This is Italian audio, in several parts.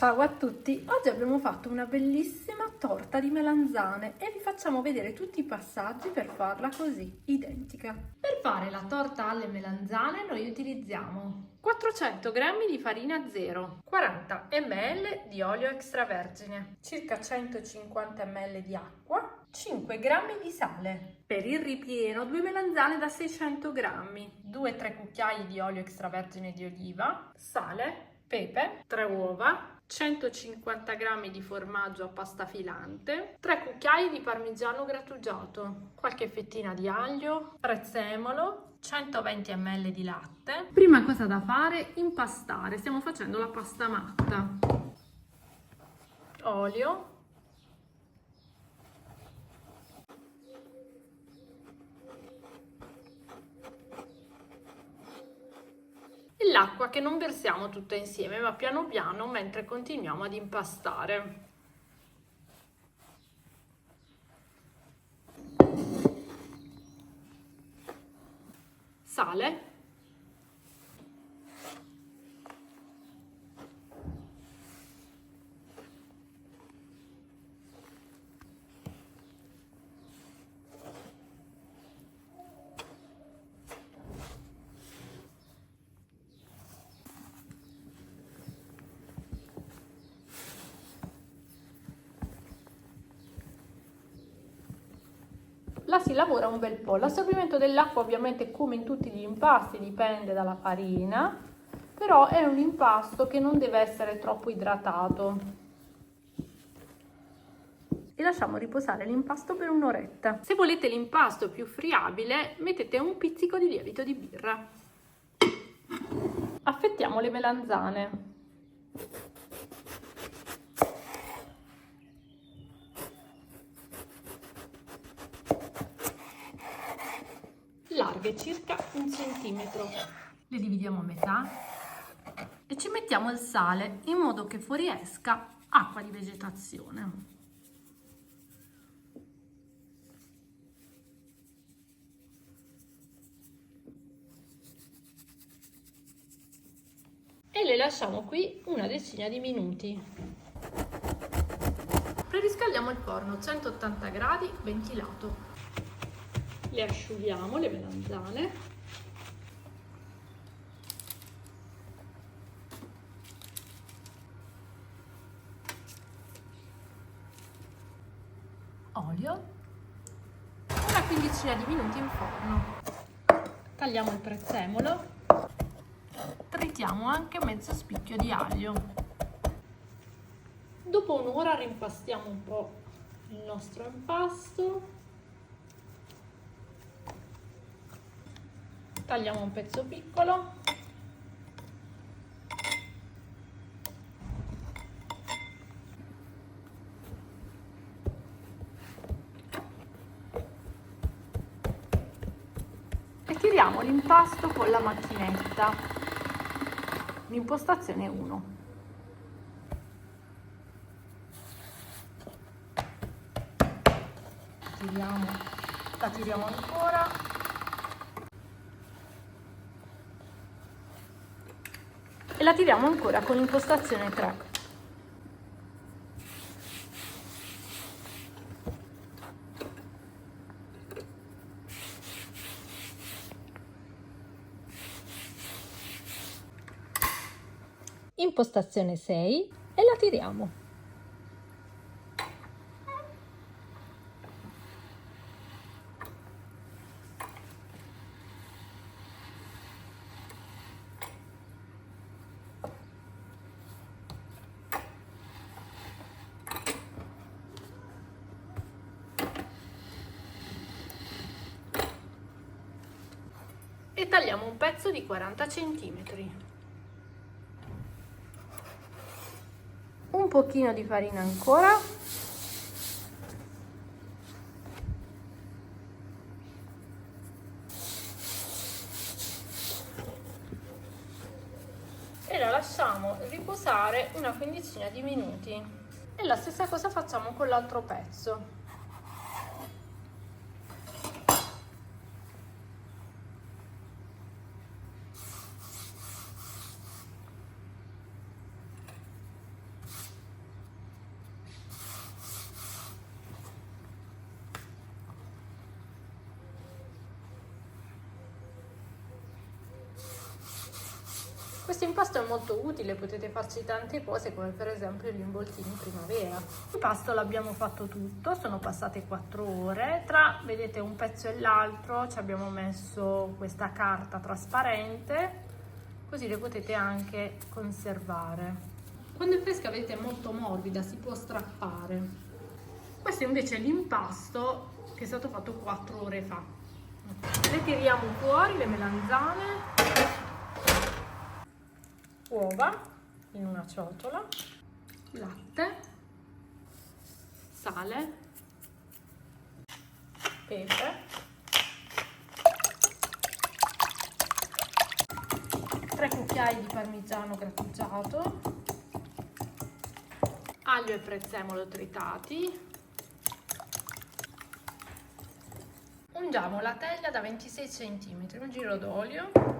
Ciao a tutti! Oggi abbiamo fatto una bellissima torta di melanzane e vi facciamo vedere tutti i passaggi per farla così, identica. Per fare la torta alle melanzane noi utilizziamo 400 g di farina zero, 40 ml di olio extravergine, circa 150 ml di acqua, 5 g di sale. Per il ripieno 2 melanzane da 600 g, 2-3 cucchiai di olio extravergine di oliva, sale, pepe, 3 uova, 150 g di formaggio a pasta filante, 3 cucchiai di parmigiano grattugiato, qualche fettina di aglio, prezzemolo, 120 ml di latte. Prima cosa da fare, impastare. Stiamo facendo la pasta matta. Olio. E l'acqua che non versiamo tutta insieme, ma piano piano mentre continuiamo ad impastare. Sale. La si lavora un bel po'. L'assorbimento dell'acqua ovviamente come in tutti gli impasti dipende dalla farina, però è un impasto che non deve essere troppo idratato. E lasciamo riposare l'impasto per un'oretta. Se volete l'impasto più friabile, mettete un pizzico di lievito di birra. Affettiamo le melanzane. Larghe circa 1 centimetro. Le dividiamo a metà e ci mettiamo il sale in modo che fuoriesca acqua di vegetazione. E le lasciamo qui una decina di minuti. Preriscaldiamo il forno 180 gradi ventilato. Le asciughiamo le melanzane. Olio. Una quindicina di minuti in forno. Tagliamo il prezzemolo. Tritiamo anche mezzo spicchio di aglio. Dopo un'ora rimpastiamo un po' il nostro impasto. Tagliamo un pezzo piccolo. E tiriamo l'impasto con la macchinetta. L'impostazione 1. La tiriamo ancora. E la tiriamo ancora con l'impostazione 3. Impostazione 6 e la tiriamo. E tagliamo un pezzo di 40 cm. Un pochino di farina ancora. E la lasciamo riposare una quindicina di minuti. E la stessa cosa facciamo con l'altro pezzo. Questo impasto è molto utile, potete farci tante cose come per esempio gli involtini in primavera. L'impasto l'abbiamo fatto tutto, sono passate 4 ore, tra vedete un pezzo e l'altro ci abbiamo messo questa carta trasparente, così le potete anche conservare. Quando è fresca vedete è molto morbida, si può strappare. Questo invece è l'impasto che è stato fatto 4 ore fa. Le tiriamo fuori le melanzane, uova in una ciotola, latte, sale, pepe, 3 cucchiai di parmigiano grattugiato, aglio e prezzemolo tritati. Ungiamo la teglia da 26 cm, un giro d'olio.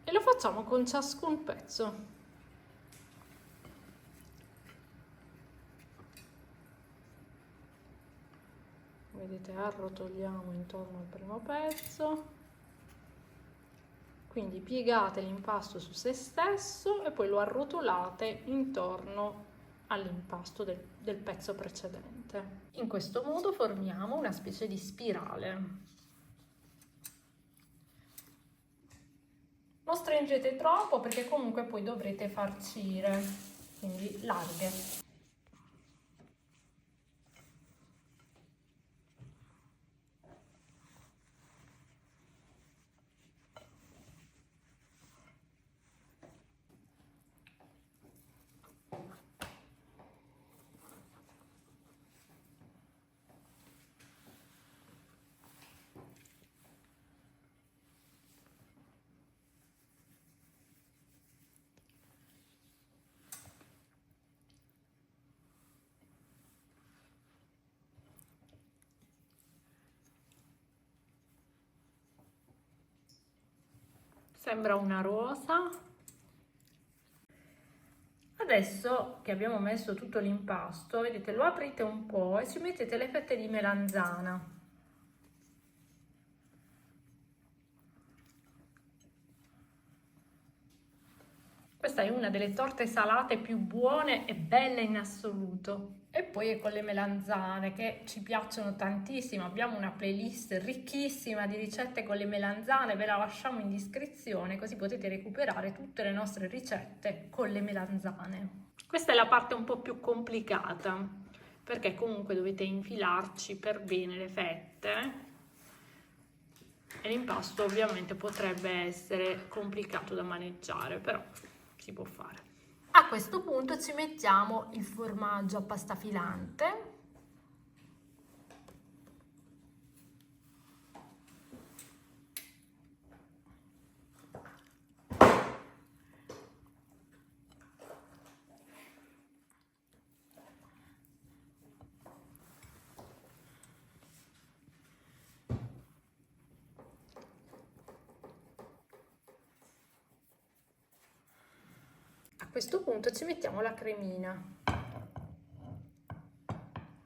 E lo facciamo con ciascun pezzo. Vedete, arrotoliamo intorno al primo pezzo, quindi piegate l'impasto su se stesso e poi lo arrotolate intorno all'impasto del pezzo precedente. In questo modo formiamo una specie di spirale. Non stringete troppo perché comunque poi dovrete farcire, quindi larghe. Sembra una rosa. Adesso che abbiamo messo tutto l'impasto, vedete, lo aprite un po' e ci mettete le fette di melanzana. Questa è una delle torte salate più buone e belle in assoluto. E poi è con le melanzane che ci piacciono tantissimo. Abbiamo una playlist ricchissima di ricette con le melanzane, ve la lasciamo in descrizione così potete recuperare tutte le nostre ricette con le melanzane. Questa è la parte un po' più complicata perché comunque dovete infilarci per bene le fette e l'impasto ovviamente potrebbe essere complicato da maneggiare, però si può fare. A questo punto ci mettiamo il formaggio a pasta filante. A questo punto ci mettiamo la cremina,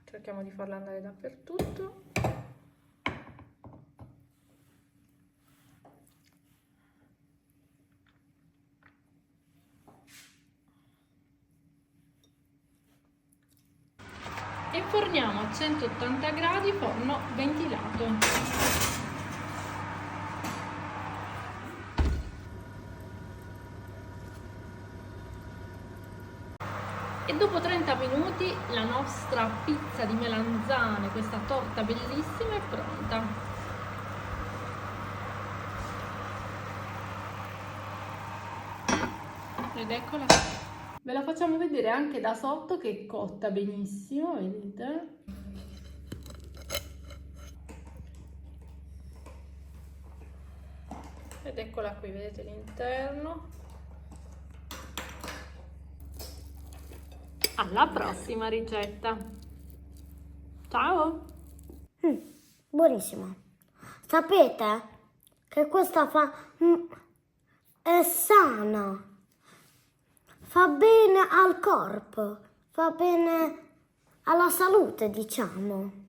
cerchiamo di farla andare dappertutto. E forniamo a 180 gradi, forno ventilato. E dopo 30 minuti la nostra pizza di melanzane, questa torta bellissima, è pronta. Ed eccola. Ve la facciamo vedere anche da sotto che è cotta benissimo, vedete? ed eccola qui, vedete l'interno. Alla prossima ricetta. Ciao! Buonissimo. Sapete che questa è sana, fa bene al corpo, fa bene alla salute, diciamo.